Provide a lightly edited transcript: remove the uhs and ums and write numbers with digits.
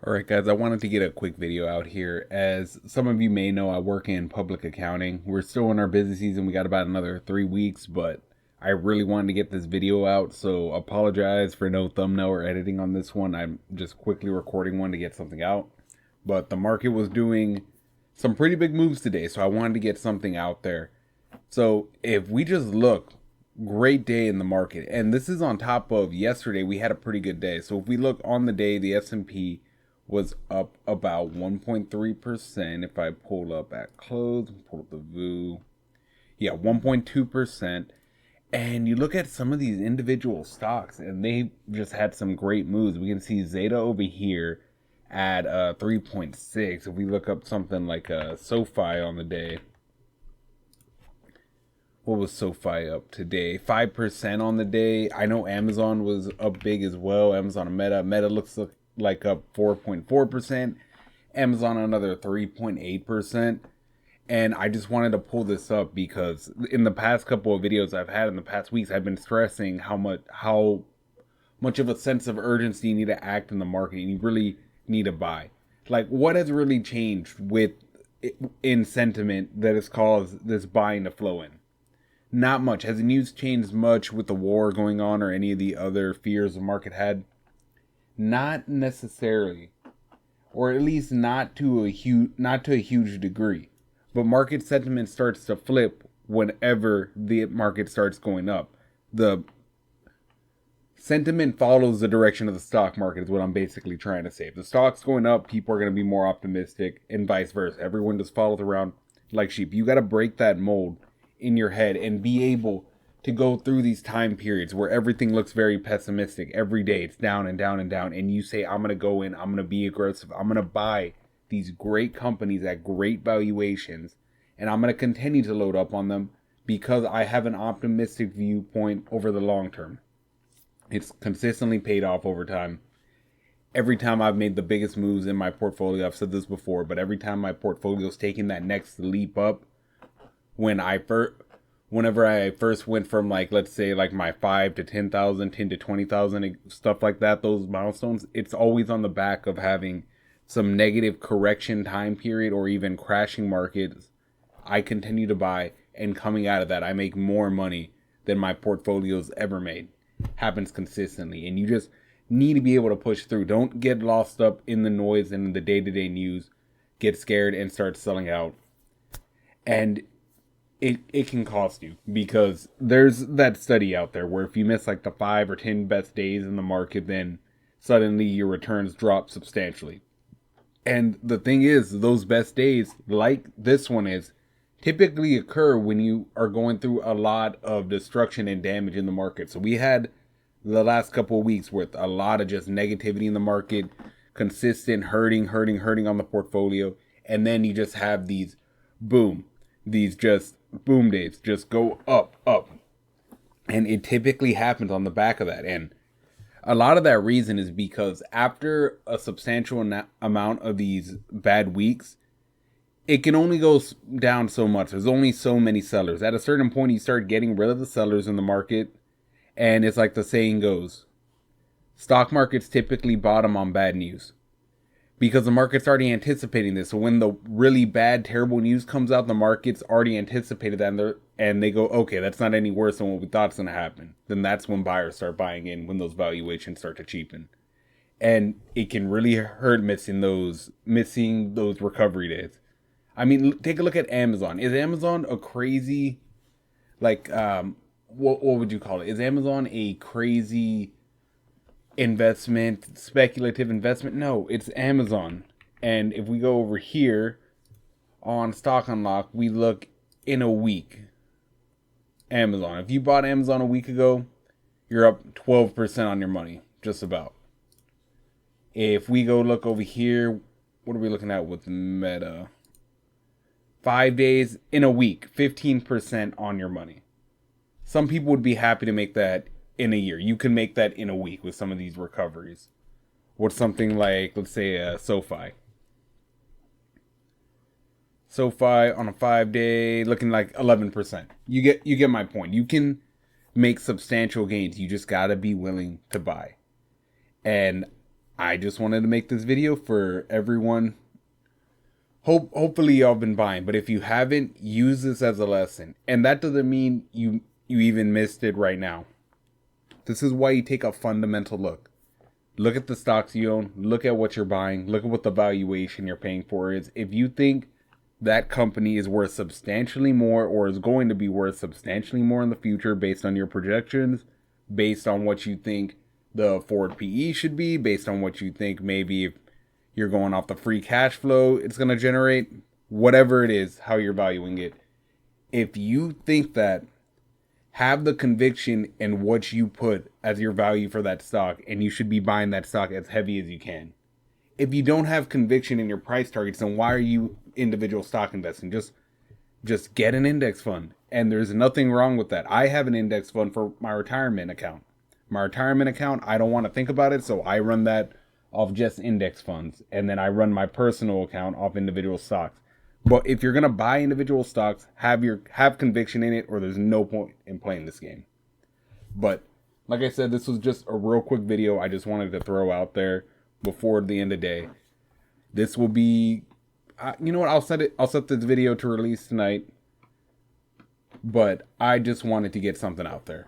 Alright guys, I wanted to get a quick video out here. As some of you may know, I work in public accounting. We're still in our busy season. We got about another 3 weeks, but I really wanted to get this video out, so apologize for no thumbnail or editing on this one. I'm just quickly recording one to get something out. But the market was doing some pretty big moves today, so I wanted to get something out there. So if we just look, great day in the market, and this is on top of yesterday. We had a pretty good day. So if we look on the day, the S&P was up about 1.3%. If I pull up at close, pull up the VU, yeah, 1.2%. And you look at some of these individual stocks, and they just had some great moves. We can see Zeta over here at 3.6. If we look up something like SoFi on the day, what was SoFi up today? 5% on the day. I know Amazon was up big as well. Amazon and Meta. Meta looks like up 4.4%. Amazon another 3.8%. And I just wanted to pull this up because in the past couple of videos I've had in the past weeks, I've been stressing how much of a sense of urgency you need to act in the market, and you really need to buy. Like, what has really changed in sentiment that has caused this buying to flow in? Not much. Has the news changed much with the war going on or any of the other fears the market had? Not necessarily, or at least not to a huge degree. But market sentiment starts to flip whenever the market starts going up. The sentiment follows the direction of the stock market is what I'm basically trying to say. If the stock's going up, people are going to be more optimistic, and vice versa. Everyone just follows around like sheep. You got to break that mold in your head and be able to go through these time periods where everything looks very pessimistic. Every day it's down and down and down, and you say, I'm going to go in, I'm going to be aggressive, I'm going to buy these great companies at great valuations, and I'm going to continue to load up on them because I have an optimistic viewpoint over the long term. It's consistently paid off over time. Every time I've made the biggest moves in my portfolio, I've said this before, but every time my portfolio's taken that next leap up, whenever I first went from, like, let's say like my 5 to 10,000, 10 to 20,000, stuff like that, those milestones, it's always on the back of having some negative correction time period or even crashing markets. I continue to buy, and coming out of that, I make more money than my portfolio's ever made. Happens consistently, and you just need to be able to push through. Don't get lost up in the noise and the day-to-day news. Get scared and start selling out. And it can cost you, because there's that study out there where if you miss like the 5 or 10 best days in the market, then suddenly your returns drop substantially. And the thing is, those best days, like this one is, typically occur when you are going through a lot of destruction and damage in the market. So we had the last couple of weeks with a lot of just negativity in the market, consistent hurting on the portfolio. And then you just have these just boom days, just go up. And it typically happens on the back of that. And a lot of that reason is because after a substantial amount of these bad weeks, it can only go down so much. There's only so many sellers. At a certain point, you start getting rid of the sellers in the market. And it's like the saying goes, stock markets typically bottom on bad news, because the market's already anticipating this. So when the really bad, terrible news comes out, the market's already anticipated that, and they go, okay, that's not any worse than what we thought's going to happen. Then that's when buyers start buying in, when those valuations start to cheapen. And it can really hurt missing those recovery days. I mean, take a look at Amazon. Is Amazon a crazy, like, what would you call it? Is Amazon a crazy investment, speculative investment? No, it's Amazon. And if we go over here on Stock Unlock, we look in a week. Amazon. If you bought Amazon a week ago, you're up 12% on your money, just about. If we go look over here, what are we looking at with Meta? 5 days in a week, 15% on your money. Some people would be happy to make that in a year. You can make that in a week with some of these recoveries. With something like, let's say, SoFi. SoFi on a 5-day, looking like 11%. You get my point. You can make substantial gains. You just gotta be willing to buy. And I just wanted to make this video for everyone. Hopefully y'all been buying, but if you haven't, use this as a lesson. And that doesn't mean you even missed it right now. This is why you take a fundamental look. Look at the stocks you own, look at what you're buying, look at what the valuation you're paying for is. If you think that company is worth substantially more or is going to be worth substantially more in the future based on your projections, based on what you think the forward PE should be, based on what you think maybe if you're going off the free cash flow it's going to generate, whatever it is, how you're valuing it. If you think that, have the conviction in what you put as your value for that stock, and you should be buying that stock as heavy as you can. If you don't have conviction in your price targets, then why are you individual stock investing? Just get an index fund. And there's nothing wrong with that. I have an index fund for my retirement account. My retirement account, I don't want to think about it, so I run that off just index funds. And then I run my personal account off individual stocks. But if you're going to buy individual stocks, have conviction in it, or there's no point in playing this game. But like I said, this was just a real quick video I just wanted to throw out there before the end of the day. This will be, you know what, I'll set this video to release tonight. But I just wanted to get something out there.